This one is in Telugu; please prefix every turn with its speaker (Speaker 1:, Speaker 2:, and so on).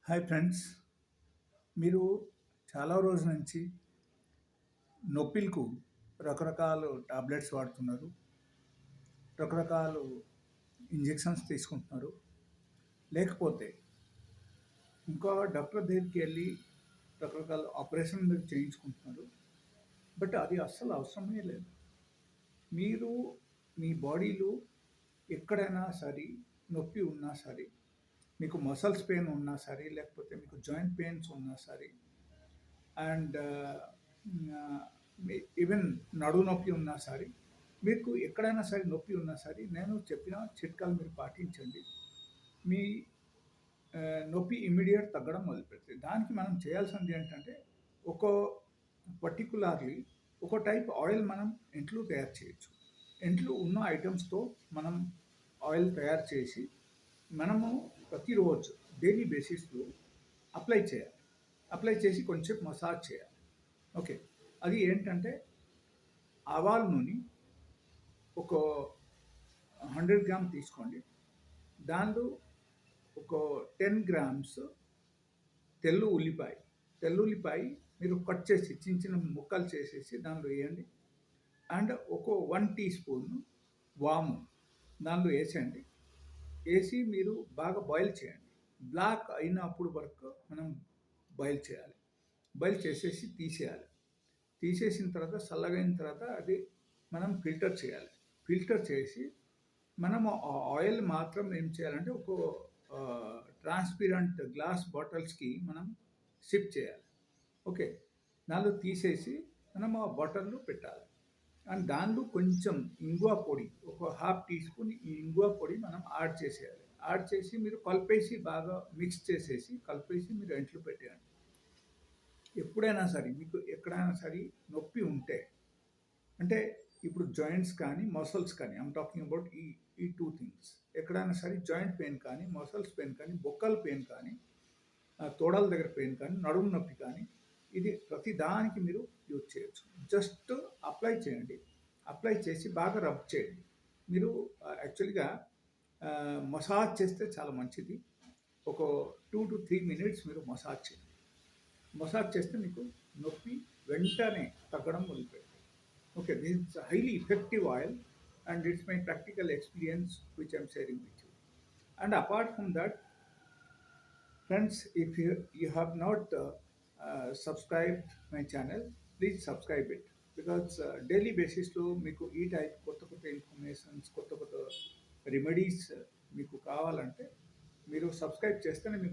Speaker 1: హాయ్ ఫ్రెండ్స్, మీరు చాలా రోజుల నుంచి నొప్పిలకు రకరకాల టాబ్లెట్స్ వాడుతున్నారు, రకరకాల ఇంజెక్షన్స్ తీసుకుంటున్నారు. లేకపోతే ఇంకా డాక్టర్ దగ్గరికి వెళ్ళి రకరకాల ఆపరేషన్ మీరు చేయించుకుంటున్నారు. బట్ అది అస్సలు అవసరమే లేదు. మీరు మీ బాడీలో ఎక్కడైనా సరే నొప్పి ఉన్నా సరే, మీకు మసల్స్ పెయిన్ ఉన్నా సరే, లేకపోతే మీకు జాయింట్ పెయిన్స్ ఉన్నా సరే, అండ్ ఈవెన్ నడుము నొప్పి ఉన్నా సరే, మీకు ఎక్కడైనా సరే నొప్పి ఉన్నా సరే, నేను చెప్పిన చిట్కాలు మీరు పాటించండి. మీ నొప్పి ఇమ్మీడియట్ తగ్గడం మొదలుపెడుతుంది. దానికి మనం చేయాల్సింది ఏంటంటే, ఒక పర్టికులర్లీ ఒక టైప్ ఆయిల్ మనం ఇంట్లో తయారు చేయొచ్చు. ఇంట్లో ఉన్న ఐటమ్స్తో మనం ఆయిల్ తయారు చేసి మనము ప్రతిరోజు డైలీ బేసిస్లో అప్లై చేయాలి. అప్లై చేసి కొంచెం మసాజ్ చేయాలి. ఓకే, అది ఏంటంటే ఆవాల నూనె ఒక 100 గ్రామ్ తీసుకోండి. దానిలో ఒక 10 గ్రామ్స్ తెల్లుల్లిపాయ మీరు కట్ చేసి చిన్న చిన్న ముక్కలు చేసేసి దానిలో వేయండి. అండ్ ఒక 1 టీ స్పూన్ వాము దానిలో వేసేయండి. వేసి మీరు బాగా బాయిల్ చేయండి. బ్లాక్ అయినప్పుడు వరకు మనం బాయిల్ చేయాలి. బాయిల్ చేసేసి తీసేయాలి. తీసేసిన తర్వాత చల్లగైన తర్వాత అది మనం ఫిల్టర్ చేయాలి. ఫిల్టర్ చేసి మనము ఆ ఆయిల్ మాత్రం ఏం చేయాలంటే ఒక ట్రాన్స్పరెంట్ గ్లాస్ బాటిల్స్కి మనం సిప్ చేయాలి. ఓకే, దానిలో తీసేసి మనం ఆ బాటిల్లో పెట్టాలి. అండ్ దానిలో కొంచెం ఇంగువ పొడి, ఒక హాఫ్ టీ స్పూన్ ఈ ఇంగువ పొడి మనం యాడ్ చేసేయాలి. యాడ్ చేసి మీరు కలిపేసి బాగా మిక్స్ చేసేసి కలిపేసి మీరు ఇంట్లో పెట్టేయండి. ఎప్పుడైనా సరే మీకు ఎక్కడైనా సరే నొప్పి ఉంటే, అంటే ఇప్పుడు జాయింట్స్ కానీ మసల్స్ కానీ, ఐఎమ్ టాకింగ్ అబౌట్ ఈ టూ థింగ్స్. ఎక్కడైనా సరే జాయింట్ పెయిన్ కానీ, మసల్స్ పెయిన్ కానీ, బొక్కల పెయిన్ కానీ, తోడల దగ్గర పెయిన్ కానీ, నడుము నొప్పి కానీ, ఇది ప్రతి దానికి మీరు యూజ్ చేయొచ్చు. జస్ట్ అప్లై చేయండి. అప్లై చేసి బాగా రబ్ చేయండి. మీరు యాక్చువల్గా మసాజ్ చేస్తే చాలా మంచిది. ఒక 2 to 3 minutes మీరు మసాజ్ చేయండి. మసాజ్ చేస్తే మీకు నొప్పి వెంటనే తగ్గడం మొదలుపెట్టింది. Okay, this is a highly effective oil, and it's my practical experience which I'm sharing with you. And apart from that, friends, if you have not subscribed my channel, please subscribe it, because daily basis లో మీకు ఈ టైప్ కొత్త ఇన్ఫర్మేషన్స్, కొత్త రెమెడీస్ మీకు కావాలంటే మీరు సబ్స్క్రైబ్ చేస్తేనే మీకు